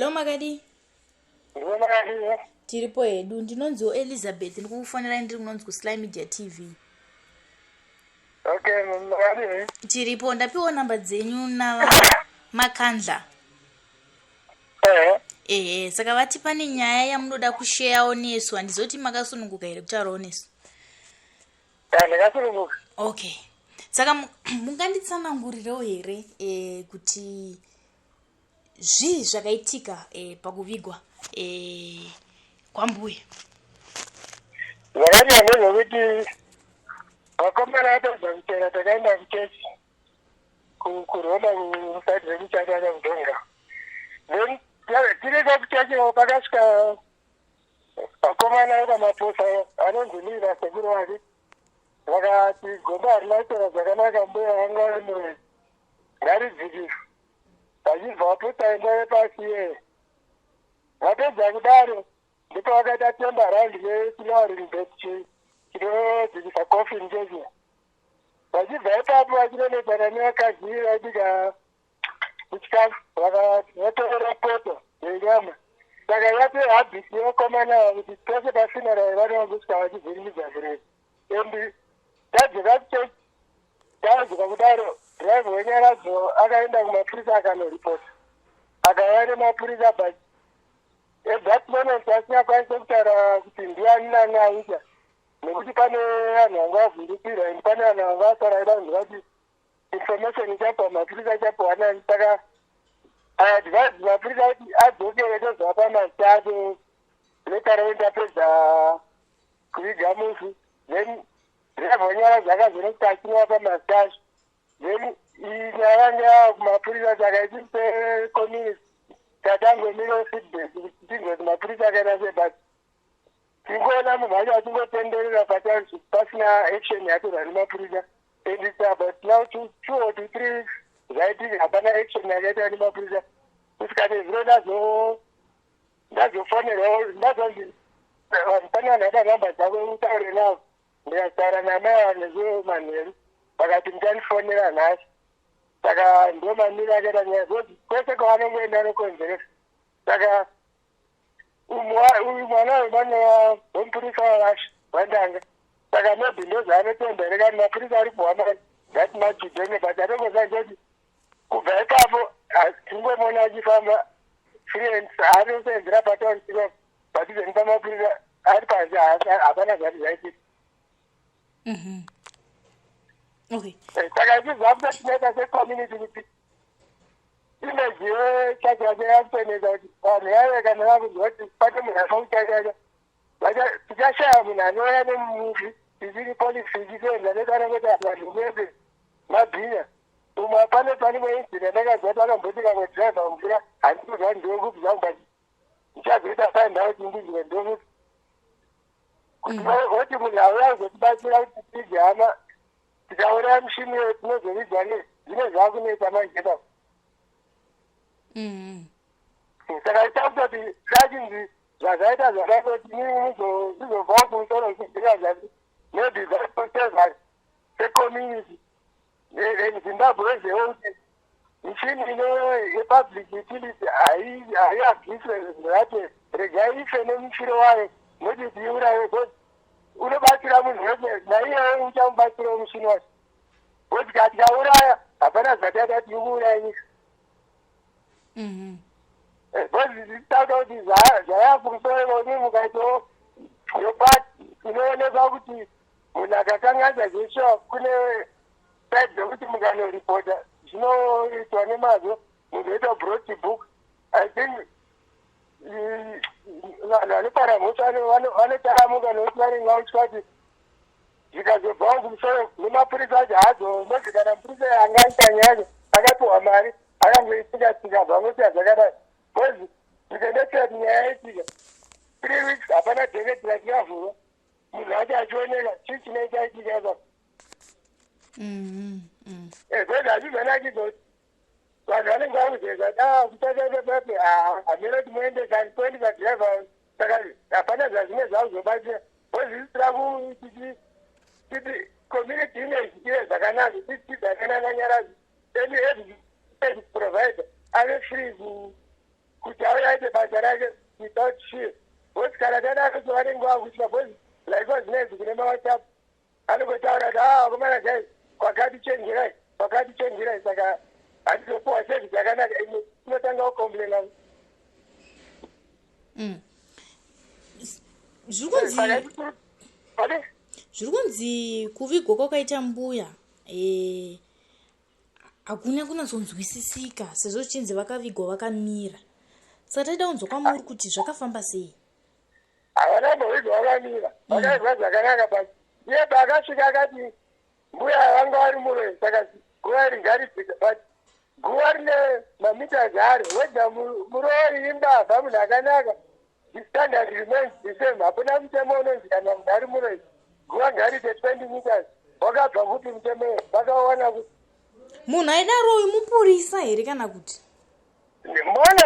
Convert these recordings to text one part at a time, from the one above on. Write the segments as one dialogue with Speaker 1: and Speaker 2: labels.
Speaker 1: Hello Magadi. Tiripo edu ndinonzo Elizabeth ndikukufonera ndiri kunonzi ku Sly Media TV.
Speaker 2: Okay, Magadi.
Speaker 1: Tiripo ndapiwa namba dzenyu na Makandla. Saka vati pane nyaya yamunoda kushare nesu handizoti makasununguka here kuti aronesu.
Speaker 2: Ndakasununguka.
Speaker 1: Okay. Saka munganditsanangurirewo here kuti zvii zvakaitika pakuvigwa kwaMbuya.
Speaker 2: Zvakanyanya kuti vakomana atadza kuchera takaenda kuchechi kuRoma kusaidi rekuchakana kudhonga. Then tireka kuchechi pakasvika vakomana vamaposa anonzi Mira sekuru wake vakati gomba harina kuchera zvakanaka Mbuya vanga vari ngaridzikiswa. Vachibvapo taenda pasi vapedza kudaro ndipo vakaita temba raundi yesilauring bet chinodzikisa coffin chechi. Vachibva ipapo vachinonetsana nevakadzi vaibika kuchikafu vakatora poto yenyama. Saka yape habisi yevakomana kuti pese pafuneral vanongosvika vachivhiringidza zvirezi. And tadzoka kuchechi tadzoka kudaro driver wenyaradzo akaenda kumapurisa akanoripota. Akauya nemapurisa but at that moment asingakwanisa kutaura kuti ndiani nani aita. Nekuti pane vanhu vanga vavhundukira and pane vanhu vanga vasara ida kunzwa kuti information ichapwa mapurisa achapuwa nani. Saka advise mapurisa kuti adzokere tozvapa machato netaroenda apedza kuviga musi. Then driver wenyaradzo akazonokuti achinovapa machato. Then inyaya kumapurisa saka ichise community tatangomira feedback kuti mapurisa akaenda sei but tingoona munhu wacho achingotenderera patauri pasina action yatorwa nemapurisa and it's about now 2 or 3 weeks zvaitika hapana action yakaitwa nemapurisa kusvika nezvino ndazofonerwa ndazonzi vanhu pane vanhu vada nhamba dzavo utaure navo ndikataura namai nezvo manheru vakati ndichandifonera nhasi. Saka ndo mamira akaita nyaya kwese kwavanongoenda nokonzeresa. Saka uyu mwana wemwana womupurisa wavasha wandanga. Saka maybe ndozvaanotembereka kuti mapurisa ari kuhwamani ngati majidhene but atongozanza kuti kubva ipapo tingomona achifamba friends anosenzera patauri chinopo padhuze nepamapurisa ari panze hapana zvati zvaitika.
Speaker 1: Okay.
Speaker 2: Saka ichizvakuta tinoita secommunity kuti image yechachi yacho yakutonesa kuti vanhu yave kana vakunzwa kuti pane munhu afakuchachacha tichashaya munhu anouya nemuvi tichiri polisi ichitoenda nekana kuti vanhu vese mabhinya umwe pane incident akazwa kuti akambotika kwedriver mvura handikuzva ndokuti zvangu ndichazoita find out ndizwe ndokuti kuti oti munhu auya kuzotibatsira kuti tije hama tikauraya mushini tinozovigwa zvine zvakunetsa manje ipapo. Saka ichakuta kuti dachinzi zvazvaita zvakatoti ndizobvawo kumusoro kudzira zvati maybe zvatoteza secommunity ezimbabwe wezewo kuti mushini yepublic utility haiabviswe zvati regai ife nemushiro wayo noti tiuraye unobatsira munhu wese naiyewo uchamubatsirawo mushini wacho kuti kati kauraya hapana zvatata tikuuraya nyika. Bhozi zitakuta kuti zvaya kumusoro ni mukaitawo yobati inoonekwa kuti munhu akakanganisa zvesho kune side dzekuti mukanoripota zvinoitwa nemazvo munhu oita brought book. I think vanhu vanopara mhosva vanotaramuka nokuti vanengautya kuti zvikazobvawo kumusoro nemapurisa acho haadzombozi kana mupurisa angaita nyayo akapiwa mari akangoitsika zvangosiya zvakadai bhozi zvikadetsera kuti nyaya yaitika 3 weeks hapana dheketi rakavhurwa munhu acho achioneka chii chinoitaitika ipapo. Bhozi hazvizonakidza kuti vanhu vanenge vakuzeza kuchakaepape hamira kuti muendesani toendi padhiraivha saka hapana zvazvine zvakuzobatsira bhozi isira kuti community image ive zvakanaka titi zvakanaka nyarazi any provider ave free kuti auya aite without fear. Both Canada is running well with the boys. Like what's next? You know what's up? I don't go down at all. Come on, guys. Wakati change right. Wakati change right. Like I just go say it's like not no complain.
Speaker 1: Zvikunzi kuvigwa kwakaita Mbuya hakuna kunazonzwisisika sezvo chinzi vakavigwa vakamira. Saka taida kunzwa kwamuri kuti zvakafamba sei.
Speaker 2: Havana mbovigwa vakamira. Vakaizwa zvakanaka basi. Iye paakasvika akati Mbuya vanga vari muroi saka guva ringaridzika but guva rine mamita zaro wega muroi imbavha munhu akanaka. The standard remains the same. Hapana mtemo unonzi kana munhu ari muroi guva ngariite 20 meters. Wakabva kuti mtemo vakaona kuti
Speaker 1: munhu aidaro uyu mupurisa here kana kuti
Speaker 2: mwana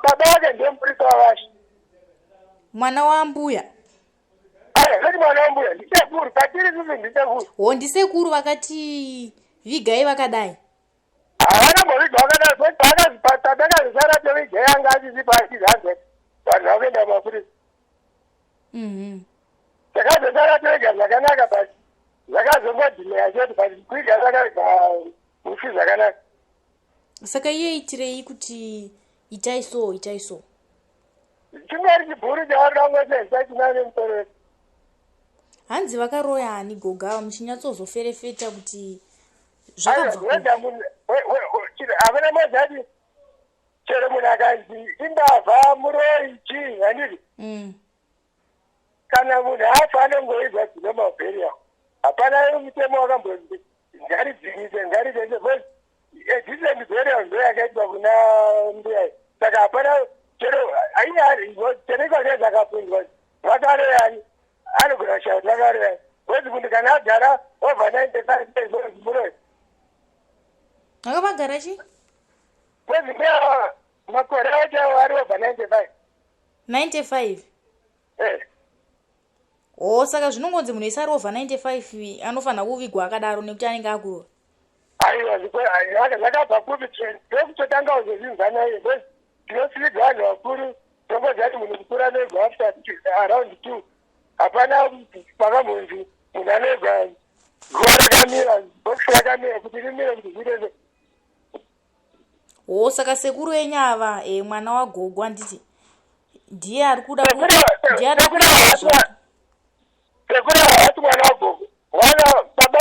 Speaker 2: baba wake ndiye mupurisa wavashi.
Speaker 1: Mwana wa Mbuya.
Speaker 2: Zoti mwana wa Mbuya ndisekuru patiri sisi ndisekuru.
Speaker 1: Ndisekuru vakati vigai vakadai.
Speaker 2: Havana mbovigwa vakadai paakazipata pakazisara tovigai anga achisipa achizanze vanhu vakuenda mapurisa. Takazosara toviga zvakanaka basi zvakazongodhimeya choti basi kwiga zvakabva musi zvakanaka.
Speaker 1: Saka iye itirei kuti itai so.
Speaker 2: Chingari chibhuru chavarikangosesa chinane musoro.
Speaker 1: Hanzi vakaroya ani goga muchinyatsozoferefeta kuti zvakabva.
Speaker 2: Havana mazati chero munhu akanzi imbavha muroi chii handiti. Kana munhu afa anongoizwa dzine mabheriya. Hapana mutemo wakambonzi ngaridzingise decent burial ndo yakaitwa kuna Mbuya. Saka hapana chero ainyari chenekwa nezvakapindwa vakaroyani anogona shauti vakaroyani wezi munhu kana agara over 95 muroi
Speaker 1: akavagara chi
Speaker 2: wezi Mbuya makore acho ari over
Speaker 1: 95. Saka zvinongonzi munhu isari over 95 anofanira kuvigwa akadaro nekuti anenge akurora.
Speaker 2: Aiwa zvakabva kupi ndokutotanga uzozvinzana iye tinosivigwa vanhu vakuru tongozati munhu mukuru anoigwa after around 2 hapana pakambonzi munhu anoigwa guva rakamira boksi rakamira kuti rimire kuti zvireze.
Speaker 1: Saka sekuru enyava mwana wagogo anditi ndiye ari kuda
Speaker 2: sekuru havati mwana wagogo wana baba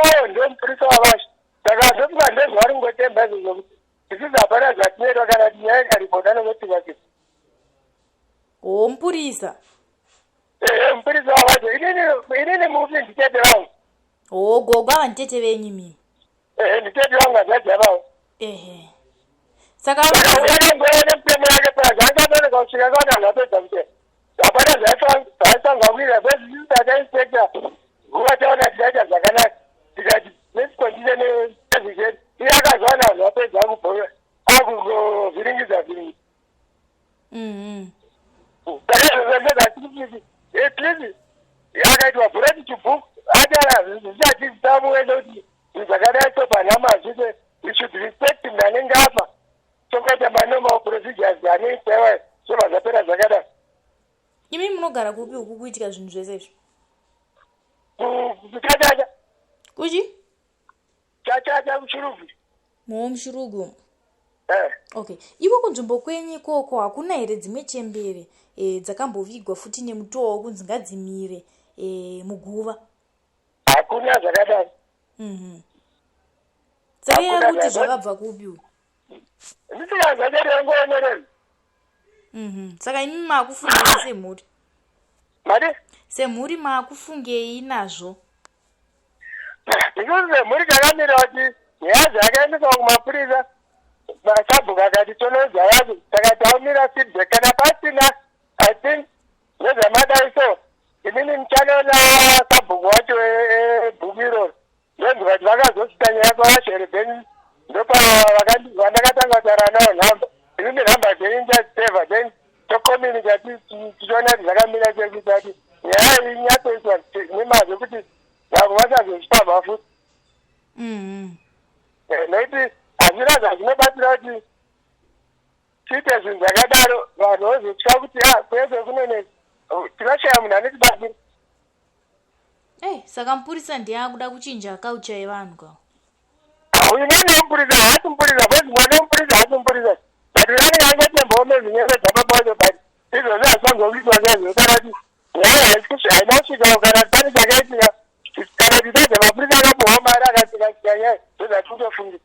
Speaker 2: wavo ndio mupurisa wavashi. Saka hazvosika ndezvavari kungotemba izvozvo kuti zvisizvi hapana zvatinoitwa kana tinyaya ikaripota nozotiwa kuti
Speaker 1: mupurisa
Speaker 2: mupurisa wavacho inini mupi nditete vangu.
Speaker 1: Gogo ava nditete venyu mimi.
Speaker 2: Nditete vangu hazadzi avavo.
Speaker 1: Saka
Speaker 2: uyangoene mutemo yake pasi angatoneka kusvika kaona zvapedza mutemo hapana zvaisangwawira bezvisisakainspekta nguva taona tichaita zvakanaka tikati let's continue nezvizvedu iye akazowana vanhu vapedza akugovhiringidza saka at least akaitwa bread to book atara zvichachizitamuwene kuti zvakadai sopanamazvite we should respect munhu anenge afa tokaita manormal procedures anoitaiwa zvobva zvapera zvakadai.
Speaker 1: Imi munogara kupi uku kuitika zvinhu zvese izvi?
Speaker 2: Chachacha.
Speaker 1: Kuchi?
Speaker 2: Chachacha kuchirugu.
Speaker 1: Muchirugu. Okay. Ivo kunzvimbo kwenyu ikoko hakuna here dzimwe chembere dzakambovigwa futi nemutowo kunzi ngadzimire muguva?
Speaker 2: Hakuna zvakadaro.
Speaker 1: Saka iye kuti zvakabva kupi uyu?
Speaker 2: Ndisikanza nderengoemereni.
Speaker 1: Saka imi maakufungei semhuri?
Speaker 2: Mari?
Speaker 1: Semhuri maakufungei nazvo?
Speaker 2: Ndikuti semhuri takamira kuti nyaya dzakaendeswa kumapurisa masabhuku akati tonoudza yacho saka taumira feedback kana pasina I think nezvamadai so inini ndichanoona sabhuku wacho ebhuku iroro ndonzwa kuti vakazosvika nyaya kwavashere then ndopavandakatanga kutaura navo nhamba inini nhamba dzenyu ndichazisevha then tokomunicati tichiona kuti zvakamira sekuita kuti nyaya iyi inyatsoiswa nemazvo kuti vamwe vasazozvipamha futi nokuti hazvina zvazvinobatsira kuti tiite zvinhu zvakadaro vanhu vozotya kuti kwese kunone tinashaya munhu anotibakira.
Speaker 1: Saka mupurisa ndiye akuda kuchinja culture yevanhu kwa.
Speaker 2: Uyu ndiye mupurisa, haasi mupurisa, bwezi mwana mupurisa haasi mupurisa. But unenge angotembawo mezvinyengo dzamapacho but izvozvo hazvangokuitwa sezvo kana kuti hainasvika kana pane chakaitika kana titadza mapurisa akapuwa mari akatikasika nyaya zvezvatinofungira.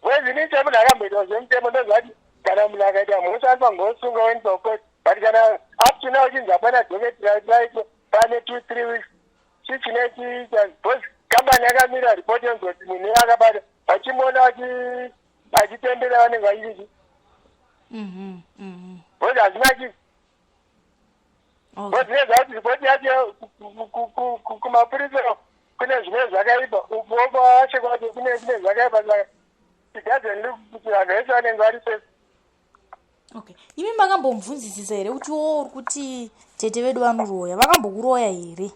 Speaker 2: Bwezi nicho munhu akamboitawo zvemutemo ndozvati kana munhu akaita mhosva anofangosunga went for court but kana up to now chinzi hapana docket pane 2-3 weeks chichineti bhozi kambani yakamira ripoti yenzoti munhu akabata vachimuona achitendera vanenge vachiti bhozi hazina chii bhozi nezva kuti ripoti yacho kumapurisa kune zvimwe zvakaipa uoko wacho kwacho kune zvimwe zvakaipa saka tidazeni kuti vanhu vese vanenge vari sese.
Speaker 1: Okay, imi makambomubvunzisisa here kuti uri kuti tete vedu vanoroya vakambokuroya here?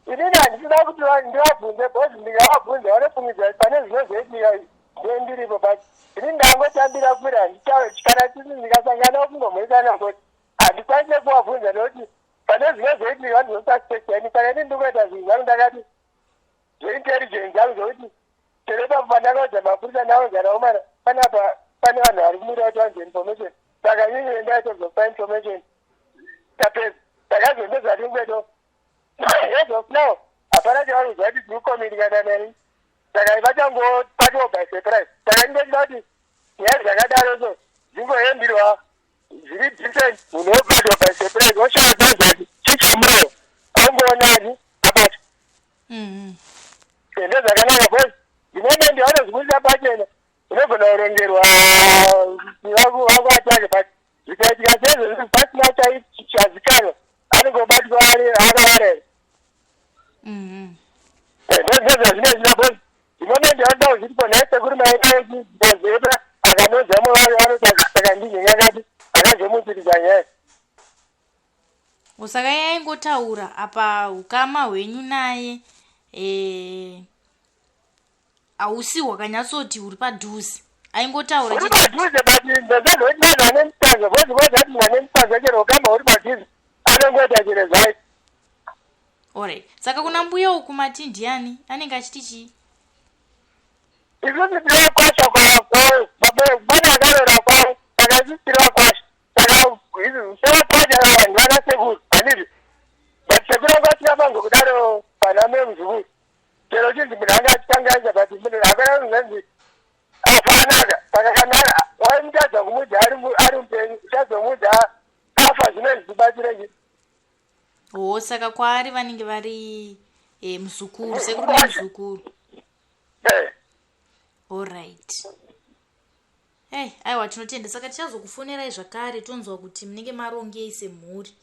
Speaker 2: Inini handisina kuti ndivabvunze bhozi ndingavabvunza vanofungidza pane zvinozoitika ndendiripo but ini ndangotambira kuri handitauri kana tisi ndikasangana kungomhoresana kuti handikwanise kuvabvunza nokuti pane zvinozoitika vandizosaspektani saka ini ndikuita zvinhu zvangu ndakati zveintelligence yangu zvokuti terepa pandakaudza mapurisa ndauzana omara panapa pane vanhu vari kumira kuti vanze information saka nyinyi ndaitozopa information tapedza takazondozvati ngwedo as of now hapana chavanozva kuti tiri kukominikana nai saka vachangopatiwa by surprise saka ndinochida kuti nyaya zvakadaro so dzingohembirwa zviri decent munhu wopatiwa by surprise woshavadzazati chichamurayo angoonani abata ende zvakanaka bhozi imene ndivanozvikuisa pachena unogona kurongerwa vangu atake but zvikaitika sezvo pasina chazikanwa anongobatwa akavarera ndozvazvinezvina bhozi imene ndivanoda kuzvitipo nhai sekuri mainaii bhozepa akanozamo vave vanotaka ndizvenyakati akazomutsiriza nyaya
Speaker 1: usaka yaingotaura apa ukama hwenyu naye hausi hwakanyatsoti uri padhuze aingotaura
Speaker 2: uri padhuze but ndozazoti vanhu vane mutanza bhozi vozati munhu ane mutanza chero ukama uri padhuze anongoita chero zvai.
Speaker 1: Alright, saka kuna mbuya uku matindiyani anenge achiti chii?
Speaker 2: Isusu tinokwasha kwavo pane akarora kwavo saka isusu tinokwasha saka sevakwasha vanhu vana sekuru handizvi but sekuru angu asingapangwe kudaro pana memuzukuru chero chinzi munhu anga achikangaisa but munhu akana kunzanzi afanaka saka kana waimutadza kumudza ari mupenyu uchazomudza afa zvino zvichibatsirei.
Speaker 1: Saka kwaari vanenge vari muzukuru sekuru nemuzukuru. Alright. Aiwa tinotenda saka tichazokufonerai zvakare tonzwa kuti munenge marongei semhuri.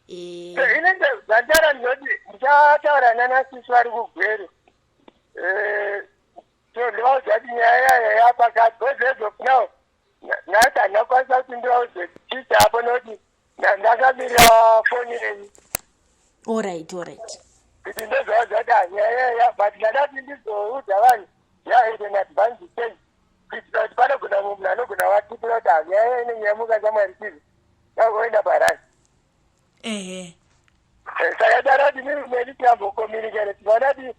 Speaker 2: Inenge zvataura ndinoti ndichataura nanasisi vari kugwero. Ndinovaudza kuti nyaya yapakati bhozezo now nhasi handakwanisa kuti ndivaudze chisi apo nokuti ndakamirira foni yenyu.
Speaker 1: Alright.
Speaker 2: Kuti ndozvaudza kuti nyaya but ndadati ndizoudza vanhu yaiden advance stage kuitira kuti panogona munhu anogona watipira kuti nyaya inenge yamuka samwarikizi yakuenda parani. Saka tarati miri tiambokominikana tikaona kuti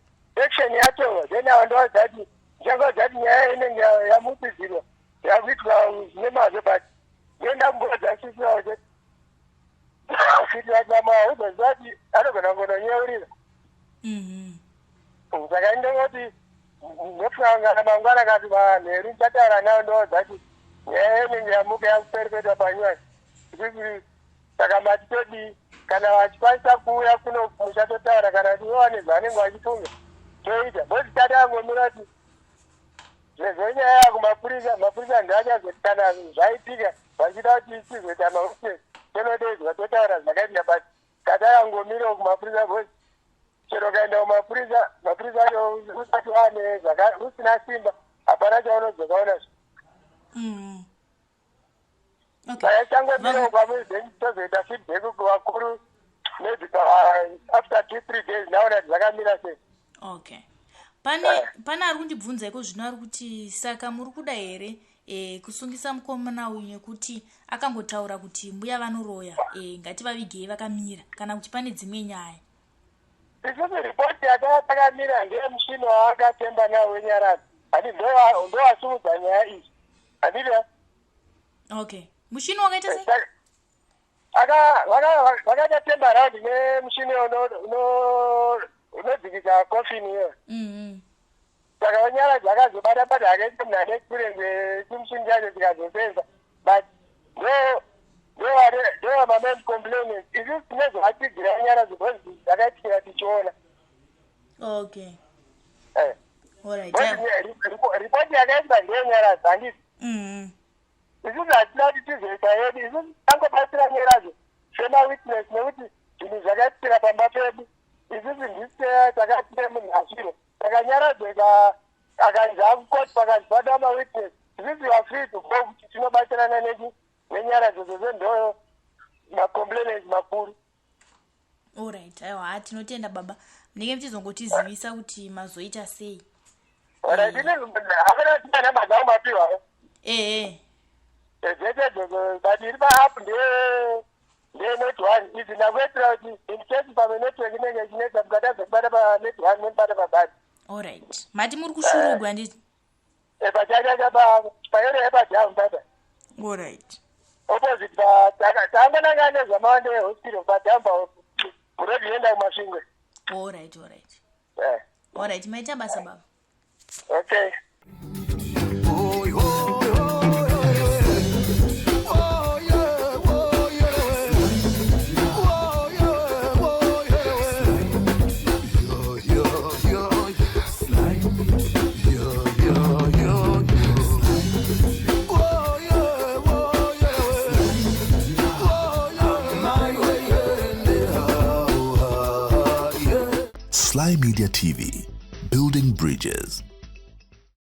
Speaker 2: action yatorwa then avo ndovaudza kuti ndichangoudza kuti nyaya inenge yamupidzirwa yakuitwa zvine mazvo but ndoenda kungoudza sisiwao chete kuitira kuti uzoziva kuti anogona kunonyeurira. Saka ndingoti ndofungana mangwana kati vanheru ndichataura navo ndoudza kuti nyaya inenge yamuka yakuperepetwa panyuwani ikuti saka matitodi kana vachikwanisa kuuya kuno muchatotaura kana kuti iwane zvanenge vachifunga toita bhozi tati angomira kuti zvezonyaya yakumapurisa ndoachazoti kana zvaitika vachida kuti tizoita mausesi tonodedzwa totaura zvakaitika but tati angomira kumapurisa bhozi chero kaenda kumapurisa mapurisa acho usati wane usina simba hapana chaunodzokaona saka changomira kwamuzeni tozoita feedback kuvakuru maybe after 2-3 days naona kuti zvakamira sei.
Speaker 1: Okay, pane ari kundibvunza iko zvino ari kuti saka muri kuda here kusungisa mukomana uyu nekuti akangotaura kuti mbuya Vanoroya ngativavigei vakamira kana kuti pane dzimwe nyaya.
Speaker 2: Isusu ripoti yatakamira ngemushini waakatemba nawo wenyaradzwa. Ani ndo asumudza nyaya izvi. Andida?
Speaker 1: Okay. Mushini wakaita sei?
Speaker 2: Vakatatemba raundi nemushini unodzikisa coffin iyo. Saka wanyaradza akazobata-bata akaita munhu ane experience chimushini chacho chikazosenza. But ndo mamain complainants. Isusu tinezovatigira wanyaradza because dzakaitikira tichiona.
Speaker 1: Okay. Alright.
Speaker 2: Ripoti yakaiswa ndeyenyaradza handiti? Isusu hatina kuti tizoita yedu. Isusu tangobatsira nyaradzo sema-witness nekuti zvinhu zvakaitikira pamba pedu. Isusu ndisi takatire munhu ashiro. Saka nyaradzo akanzi akukoti pakanzi bata ma-witness. Isusu you are free to go kuti tinobatsirana nenyaradzo dzose ndo macomplainants makuru.
Speaker 1: Alright. Aiwa, tinotenda baba. Munenge muchizongotizivisa kuti mazoita sei.
Speaker 2: Alright, hapana tina mazao mapiwa. But iri pa-app nde-net one. Izvi ndakuitira kuti in case pamwe network inenge ichinetsa mukatadza kubata pa-net one munobata pabhadhi.
Speaker 1: Alright. Mati muri kushurugwa handiti?
Speaker 2: Pachachacha payore yepajamu baba.
Speaker 1: Alright.
Speaker 2: Opposite tangonanga nezvamawande ehospital padhamba murodhi yenda kumashingwe.
Speaker 1: Alright. Alright, maita basa baba.
Speaker 2: Okay.
Speaker 3: Sly Media TV, building bridges.